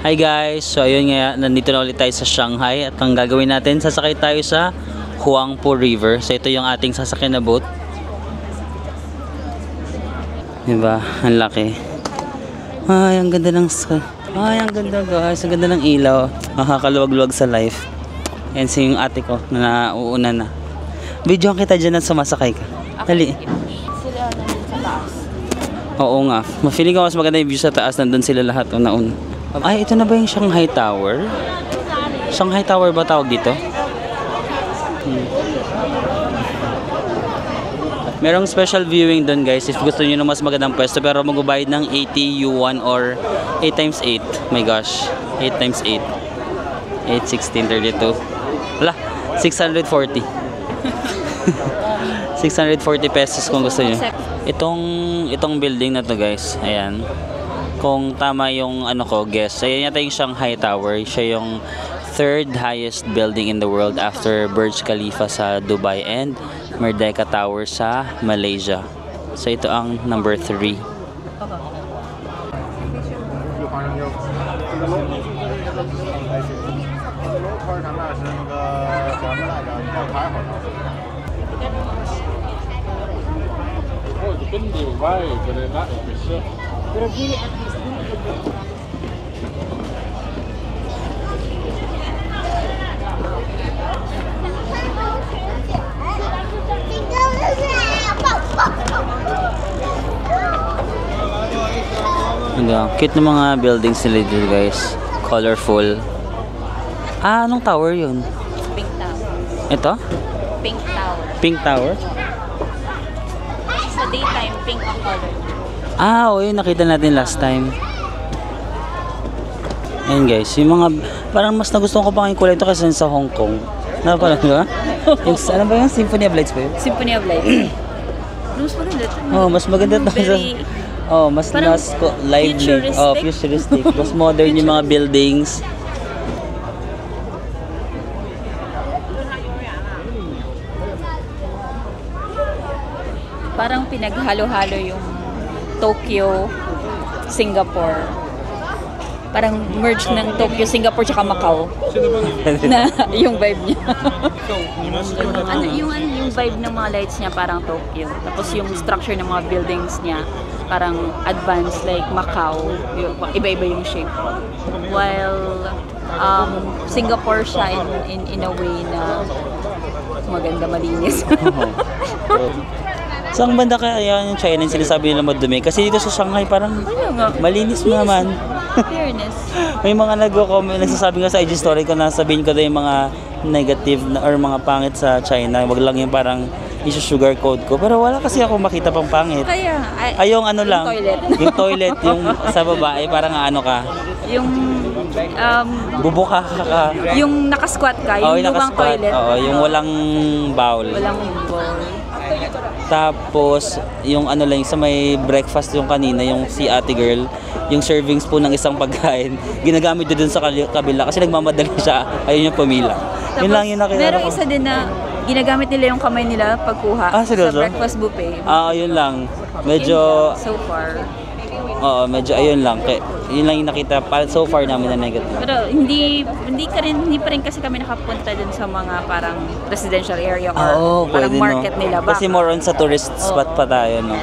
Hi guys! So ayun nga, nandito na ulit tayo sa Shanghai at ang gagawin natin, sasakay tayo sa Huangpu River. So ito yung ating sasakyan na boat. Diba? Ang laki. Ay, ang ganda ng sky. Ay, ang ganda guys. Ang ganda ng ilaw. Makakaluwag-luwag sa life. Yan si yung ate ko na nauuna na. Video kita dyan at sumasakay ka. Dali. Sila nandun sa taas. Oo nga. Feeling ko mas maganda yung view sa taas. Nandun sila lahat una-una. Ay, ito na ba yung Shanghai Tower? Shanghai Tower ba tawag dito? Merong special viewing doon guys if gusto niyo ng mas magandang pwesto, pero magbabayad ng 80 yuan or 8 times 8. My gosh, 8 times 8. 8, 16, 32. Wala, 640. 640 pesos kung gusto niyo. Itong building na to guys, ayan. Kung tama yung ano ko, guess. Ayan yata yung Shanghai Tower. Siya yung third highest building in the world after Burj Khalifa sa Dubai and Merdeka Tower sa Malaysia. So ito ang number 3. Cute na mga buildings nila dito guys. Colorful. Ah, anong tower yun? Pink Tower. Ito? Pink Tower. Pink Tower? Sa daytime, pink ang color. Ah, oo, yun nakita natin last time. Ayan guys, yung mga parang mas nagustuhan ko pa yung kulay ito kasi sa Hong Kong. Napala ba? Yung, ano ba yung Symphony of Lights ba yun? Symphony of Light. Mas maganda ito. Oh, mas maganda ito. Very... Oh, mas lively. Futuristic. Oh, futuristic. Mas modern yung mga buildings. Parang pinaghalo-halo yung Tokyo, Singapore. Parang merge ng Tokyo, Singapore, tsaka Macau. Na yung vibe niya. yung vibe ng mga lights niya parang Tokyo. Tapos yung structure ng mga buildings niya parang advanced like Macau. Iba-iba yung shape. While Singapore siya in a way na maganda, malinis. Saan banda kaya yung China yung sinasabi nila madumi? Kasi dito sa Shanghai parang malinis mo naman. Fairness. May mga nagsasabi nga sa IG story ko na sabihin ko daw yung mga negative na, or mga pangit sa China. Wag lang yung parang sugar coat ko. Pero wala kasi ako makita pang pangit. Kaya, yung ano lang. toilet. Yung toilet, yung sa babae, parang ano ka. Yung bubuka ka. yung nakasquat ka, yung lumang toilet. Oo, yung walang bowl. Walang bowl. Tapos, yung ano lang, sa may breakfast yung kanina, yung si ate girl, yung serving spoon ng isang pagkain, ginagamit doon sa kabila kasi nagmamadali siya, ayun yung pumila. Tapos, Yun lang yung nakita ko. merong isa din na ginagamit nila yung kamay nila pagkuha sa seryoso? breakfast buffet. Yun lang. Medyo, So far. oo, medyo ayun lang. Yun lang yung nakita so far namin na negative. Pero hindi pa rin kasi kami nakapunta dun sa mga parang residential area or parang pwede, market nila. Kasi more on sa tourist spot pa tayo, no?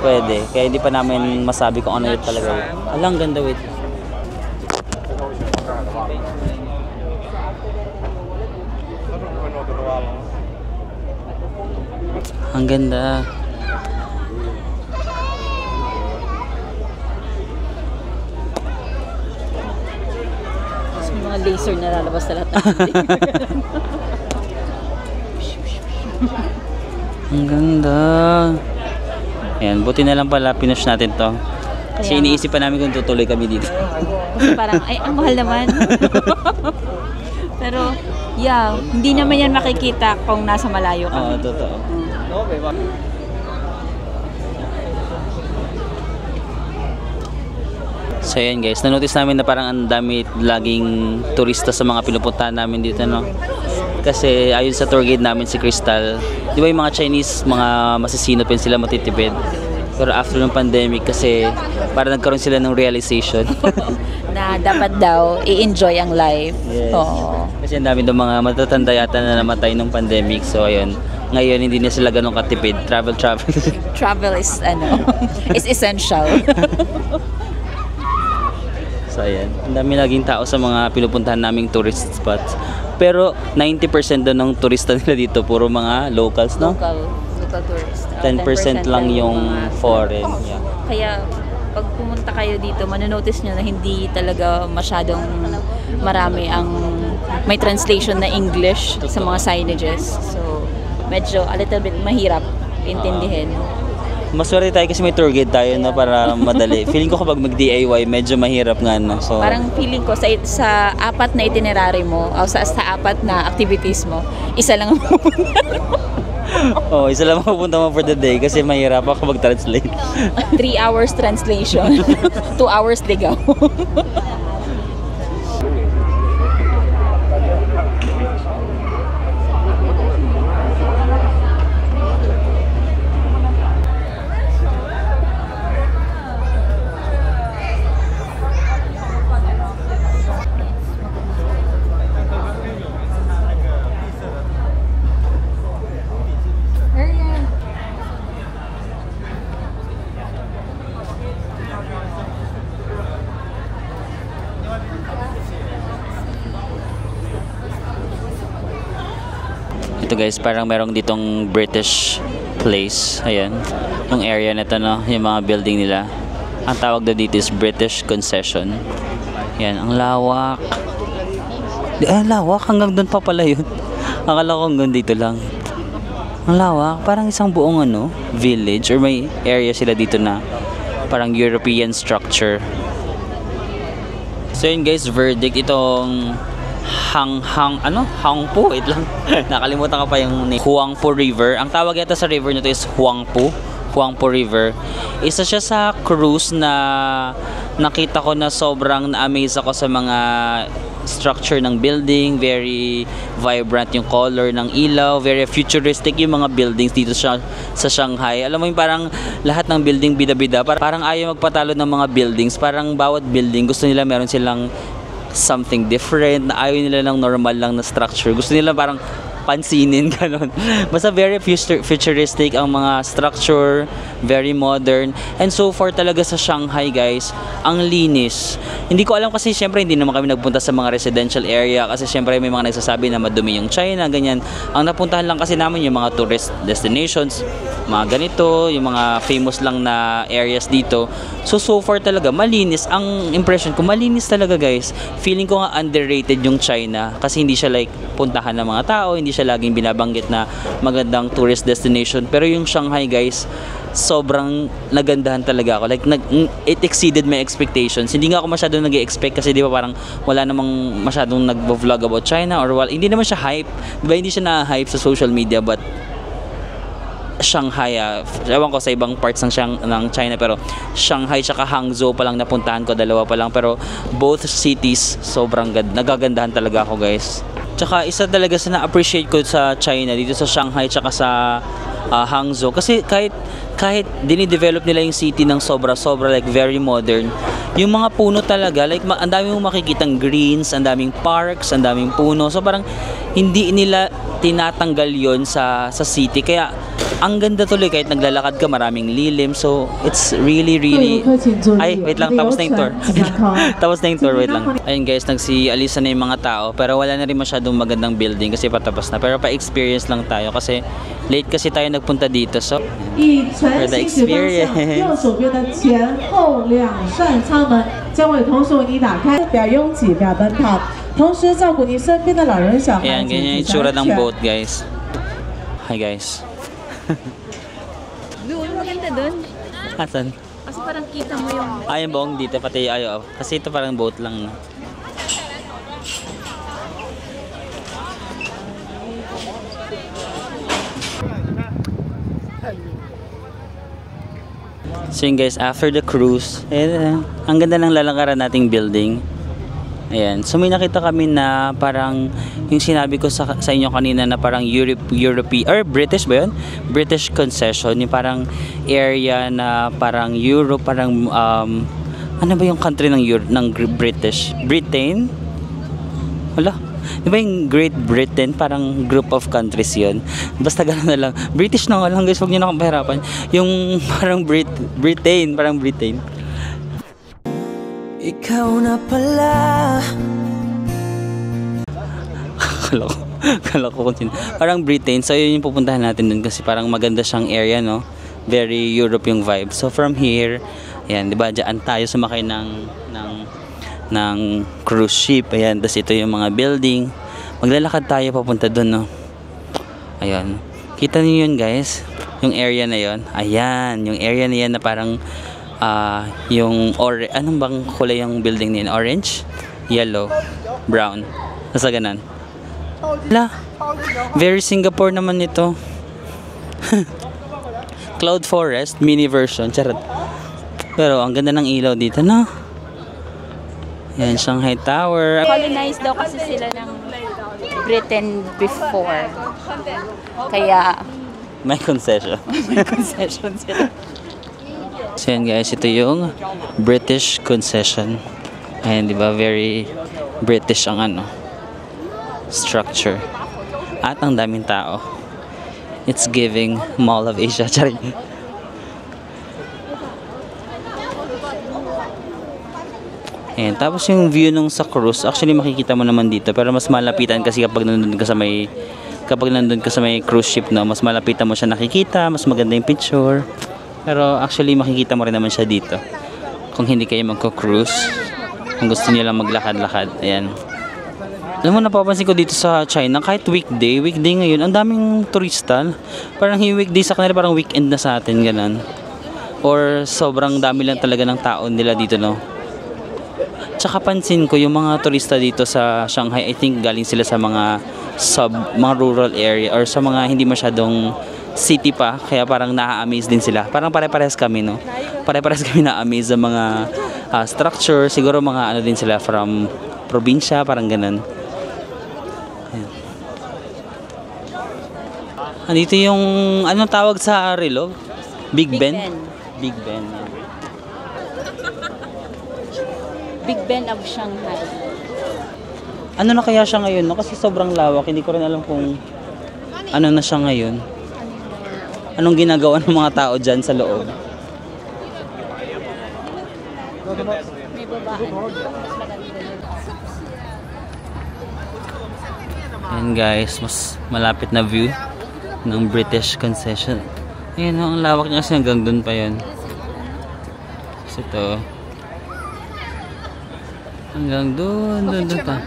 Pwede. Kaya hindi pa namin masabi kung ano yun talaga. Alang ganda, wait. Ang ganda. May mga laser na lalabas sa lahat. Ang ganda. Ayan, buti na lang pala pinush natin to. Kasi iniisip pa namin kung tutuloy kami dito. Kasi parang, ay, ang mahal naman. Pero, yeah, hindi naman yan makikita kung nasa malayo kami. Oo, totoo. So ayan guys, na-notice namin na parang ang dami laging turista sa mga pinupuntahan namin dito, no? Kasi ayon sa tour guide namin si Crystal, di ba yung mga Chinese, mga masisinop yun sila, matitipid. Pero after ng pandemic kasi para nagkaroon sila ng realization. Na dapat daw i-enjoy ang life. Yes. Oo. Kasi ang dami ng mga matatanda yata na namatay ng pandemic. So ayun, ngayon hindi na sila ganun katipid. Travel. Travel is is essential. So ayan, ang dami naging tao sa mga pinupuntahan naming tourist spots. Pero 90% doon ng turista nila dito puro mga locals, no? Local tourist. 10% lang yung mga foreign. Yeah. Kaya pag pumunta kayo dito, manonotice nyo na hindi talaga masyadong marami ang may translation na English sa mga signages. So, medyo a little bit mahirap intindihin. Maswerte tayo kasi may tour guide tayo, no, para madali. Feeling ko kapag mag-DIY, medyo mahirap nga, no? So, Parang feeling ko sa apat na itinerary mo, o sa apat na activities mo, isa lang ang pupunta. oh, isa lang mapupunta mo for the day kasi mahirap ako mag-translate. 3 hours translation, 2 hours ligaw. Ito guys, parang merong ditong British place. Ayan, yung area na ito, no? Yung mga building nila. Ang tawag na dito is British Concession. Ayan, ang lawak. Ang lawak, hanggang doon pa pala yun. Akala ko hanggang dito lang. Ang lawak, parang isang buong village or may area sila dito na parang European structure. So yun guys, verdict itong Hangpo, wait lang. Nakalimutan ko pa yung name. Huangpu River. Ang tawag yata sa river nito is Huangpu River. Isa siya sa cruise na nakita ko na sobrang na-amaze ako sa mga structure ng building. Very vibrant yung color ng ilaw. Very futuristic yung mga buildings dito sa Shanghai. Alam mo yung parang lahat ng building bida-bida. Parang ayaw magpatalo ng mga buildings. Parang bawat building gusto nila meron silang something different, na ayaw nila ng normal lang na structure. Gusto nila parang pansinin, gano'n. Basta very futuristic ang mga structure, very modern. And so far talaga sa Shanghai, guys, ang linis. Hindi ko alam kasi syempre hindi naman kami nagpunta sa mga residential area kasi syempre may mga nagsasabi na madumi yung China, ganyan. Ang napuntahan lang kasi namin yung mga tourist destinations, mga ganito, yung mga famous lang na areas dito. So far talaga, malinis. Ang impression ko, malinis talaga, guys. Feeling ko nga underrated yung China kasi hindi siya like puntahan ng mga tao, hindi siya laging binabanggit na magandang tourist destination. Pero yung Shanghai, guys, sobrang nagandahan talaga ako. Like, it exceeded my expectations. Hindi nga ako masyadong nag-expect kasi di ba parang wala namang masyadong nag-vlog about China or hindi naman siya hype. Di ba hindi siya na-hype sa social media, but Shanghai, ewan ko sa ibang parts ng China, pero Shanghai tsaka Hangzhou pa lang napuntahan ko, dalawa pa lang, pero both cities sobrang nagagandahan talaga ako, guys. Tsaka isa talaga sa na-appreciate ko sa China dito sa Shanghai tsaka sa Hangzhou kasi kahit dinidevelop nila yung city ng sobra-sobra, like very modern, yung mga puno talaga, like ang dami mong makikitang greens, ang daming parks, ang daming puno, so parang hindi nila tinatanggal yon sa city, kaya ang ganda tuloy kahit naglalakad ka, maraming lilim, so it's really ay wait lang, tapos na yung tour. Tapos na yung tour, wait lang. Ayun guys, nagsialisa na yung mga tao pero wala na rin masyadong magandang building kasi patapos na, pero pa-experience lang tayo kasi late kasi tayo nagpunta dito, so for the experience. 右手边的前后两扇舱门将为同时为你打开，不要拥挤，不要奔跑，同时照顾你身边的老人小孩。 Ayan, ganyan yung itsura ng boat, guys. Hi guys. Doon, maganda doon. Asan? Kasi parang kita mo yung... Yung buong dito, pati ayaw. Kasi ito parang boat lang. So yun guys, after the cruise, ang ganda ng lalakaran nating building. Ayan. So may nakita kami na parang yung sinabi ko sa inyo kanina na parang European or British ba yun? British concession, yung parang area na parang Europe, parang ano ba yung country ng British? Britain? Wala. Di ba yung Great Britain, parang group of countries yun? Basta gano'n na lang. British na nga lang guys, huwag nyo na akong pahirapan. Yung parang Britain, parang Britain. Ikaw na pala. Kala ko kung sino. Parang Britain, so yun yung pupuntahan natin dun kasi parang maganda siyang area, no? Very Europe yung vibe. So from here, ayan, di ba, dyan tayo sumakay ng cruise ship. Ayan, tapos ito yung mga building. Maglalakad tayo papunta dun, no? Ayan. Kita niyo yun, guys? Yung area na yun. Ayan, yung area na yan na parang anong bang kulay yung building niyan? Orange? Yellow? Brown? Nasa ganan. Wala. Very Singapore naman ito. Cloud Forest, mini version. Charot. Pero ang ganda ng ilaw dito, no? Yan, Shanghai Tower. Colonized daw kasi sila ng Britain before. Kaya May concession. may concession sila. So yan guys, ito yung British concession. Ayan, di ba? Very British ang structure. At ang daming tao. It's giving Mall of Asia. Charing. Ayan, tapos yung view nung sa cruise, actually makikita mo naman dito, pero mas malapitan kasi kapag nandun ka sa may cruise ship, no, mas malapitan mo siya nakikita, mas maganda yung picture. Pero actually makikita mo rin naman siya dito. Kung hindi kayo magko-cruise, kung gusto niyo lang maglakad-lakad, ayan. Alam mo, napapansin ko dito sa China, kahit weekday ngayon, ang daming turista. Parang yung weekday sa kanila, parang weekend na sa atin, ganun. Or sobrang dami lang talaga ng tao nila dito, no. Tsaka pansin ko yung mga turista dito sa Shanghai, I think galing sila sa mga rural area or sa mga hindi masyadong city pa, kaya parang na-amaze din sila. Parang pare-parehas kami, no? Pare-parehas kami na-amaze sa mga structure, siguro mga din sila from probinsya, parang ganun. Ayan. Andito yung anong tawag sa relo? Big Ben? Big Ben. Big Ben of Shanghai. Ano na kaya siya ngayon, no? Kasi sobrang lawak, hindi ko rin alam kung ano na siya ngayon. Anong ginagawa ng mga tao dyan sa loob? May babaan. Mas maganda yun. Ayan guys, mas malapit na view ng British concession. Ayan, ang lawak niya kasi hanggang dun pa yun. Kasi ito hanggang dun pa.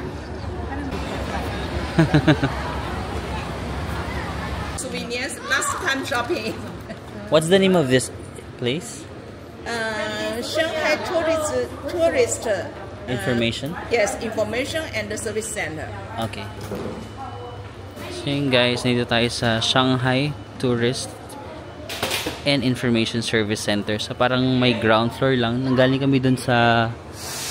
Souvenirs, last time shopping. What's the name of this place? Shanghai tourist Information? yes, information and service center. Okay. So yun guys, nandito tayo sa Shanghai Tourist and Information Service Center. So parang may ground floor lang. Nanggaling kami dun sa,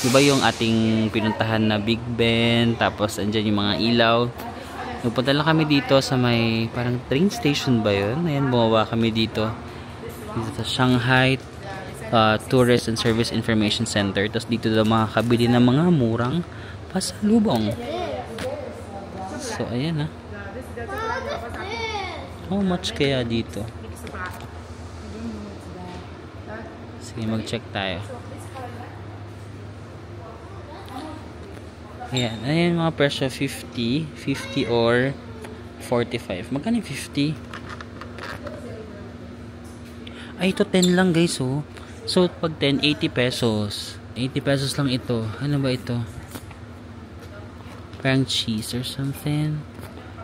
di ba yung ating pinuntahan na Big Ben, tapos andyan yung mga ilaw. Pupunta lang kami dito sa may parang train station ba yun? Ayan, bumaba kami dito sa Shanghai Tourist and Service Information Center. Tapos dito daw makakabili ng mga murang pasalubong. So ayan, how much kaya dito? Sige, mag-check tayo. Ayan, ayan mga presyo, 50 or 45. Magkano yung 50? Ay, ito 10 lang guys, oh. So, pag 10, 80 pesos. 80 pesos lang ito. Ano ba ito? Parang cheese or something.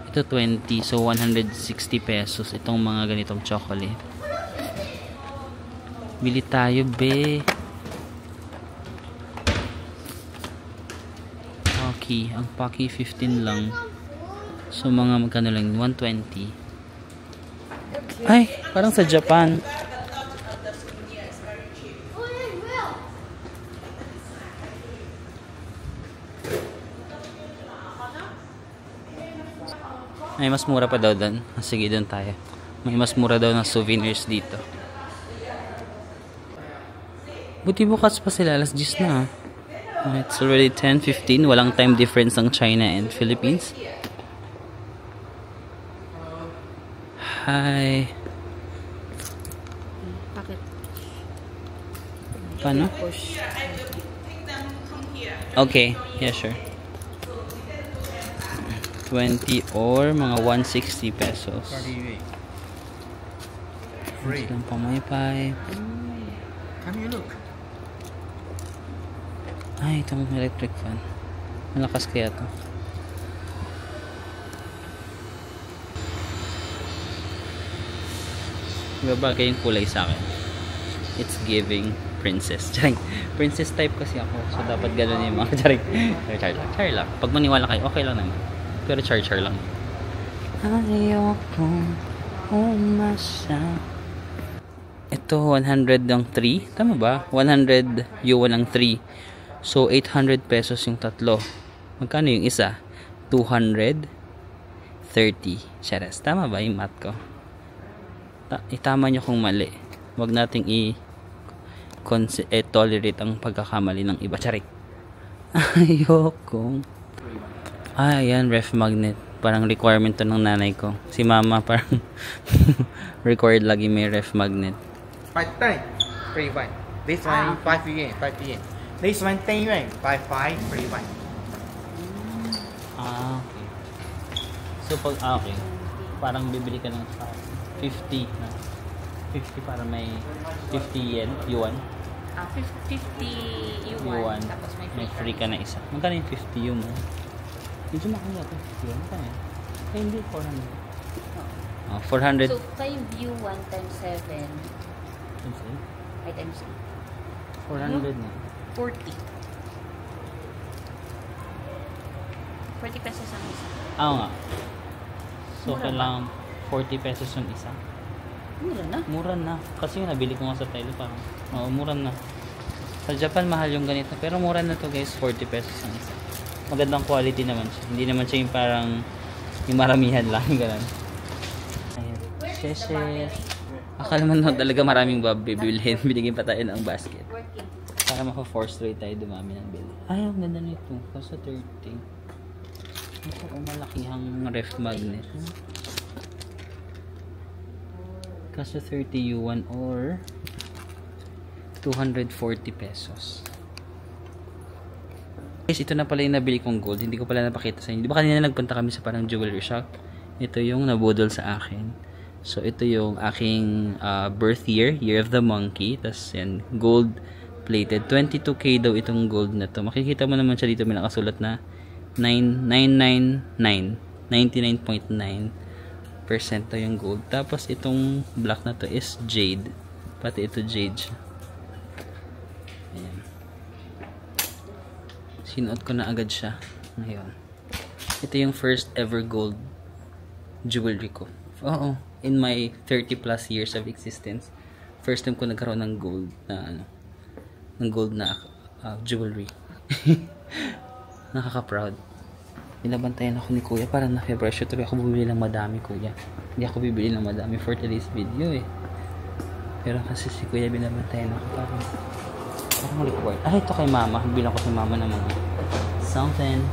Ito 20, so 160 pesos. Itong mga ganitong chocolate. Bili tayo, be. Ang Pocky 15 lang. So mga magkano lang, 120. Ay, parang sa Japan. May mas mura pa daw doon. Sige, doon tayo. May mas mura daw ng souvenirs dito. Buti bukas pa sila. Alas 10 na. It's already 10:15. Walang time difference ng China and Philippines. Hi. Bakit? Paano? Push. Okay. Yeah, sure. 20 or mga 160 pesos. Free. Silang pamaypay. Can you look? Ay, itong electric fan. Malakas kaya to. Iba bagay yung kulay sa akin. It's giving princess. Charing. Princess type kasi ako. So, dapat gano'n yung mga charing. Char lang. Pag maniwala kayo, okay lang naman. Pero char lang. Ayoko umasa. Ito, 100 ng 3. Tama ba? 100 yuan ng 3. So, 800 pesos yung tatlo. Magkano yung isa? 230. Charas. Tama ba yung math ko? Itama nyo kung mali. Huwag nating tolerate ang pagkakamali ng iba. Charik. Ayoko. Ayan, ref magnet. Parang requirement to ng nanay ko. Si mama parang required lagi may ref magnet. 5 time. Free one. This one 5 yuan. 5 yuan. This one 10 yuan. 5 free one. Okay. So, okay. Parang bibili ka ng 50 na. 50 para may 50 yuan. 50 yuan. Tapos May free ka na isa. Magkano yung 50 yuan mo? Medyo makanya ito. Yuan ka na. Eh, hindi 400. 400. So, 5 yuan times 7. Ay, times 400 na. 40. 40 pesos ang isa. Oo nga. So, Mura kailangan 40 pesos yung isa. Mura na. Mura na. Kasi yung nabili ko nga sa Thailand parang, mura na. Sa Japan, mahal yung ganito. Pero mura na to guys, 40 pesos ang isa. Magandang quality naman siya. Hindi naman siya yung parang, yung maramihan lang, gano'n. Ayan. Sheshe. Akala mo na talaga maraming bibilhin. Binigyan pa tayo ng basket. Para maka-force rate tayo dumami ng bill. Ay, ang ganda nito. Kasi 30. Ito ang malakihang ref magnet. Kasi 30 yuan or 240 pesos. Guys, ito na pala yung nabili kong gold. Hindi ko pala napakita sa inyo. Di ba kanina nagpunta kami sa parang jewelry shop? Ito yung nabudol sa akin. So, ito yung aking birth year. Year of the monkey. Tapos yan, gold plated. 22k daw itong gold na to. Makikita mo naman siya dito. May nakasulat na 999. 99.9% to yung gold. Tapos itong black na to is jade. Pati ito jade siya. Ayan. Sinuot ko na agad siya. Ngayon. Ito yung first ever gold jewelry ko. Oo. In my 30 plus years of existence, first time ko nagkaroon ng gold na jewelry. Nakaka-proud. Binabantayan ako ni kuya para na-pressure to. Ako bumili ng madami, kuya. Hindi ako bibili ng madami for today's video eh. Pero kasi si kuya binabantayan ako parang required. Ito kay mama. Bilang ko si mama ng mga something.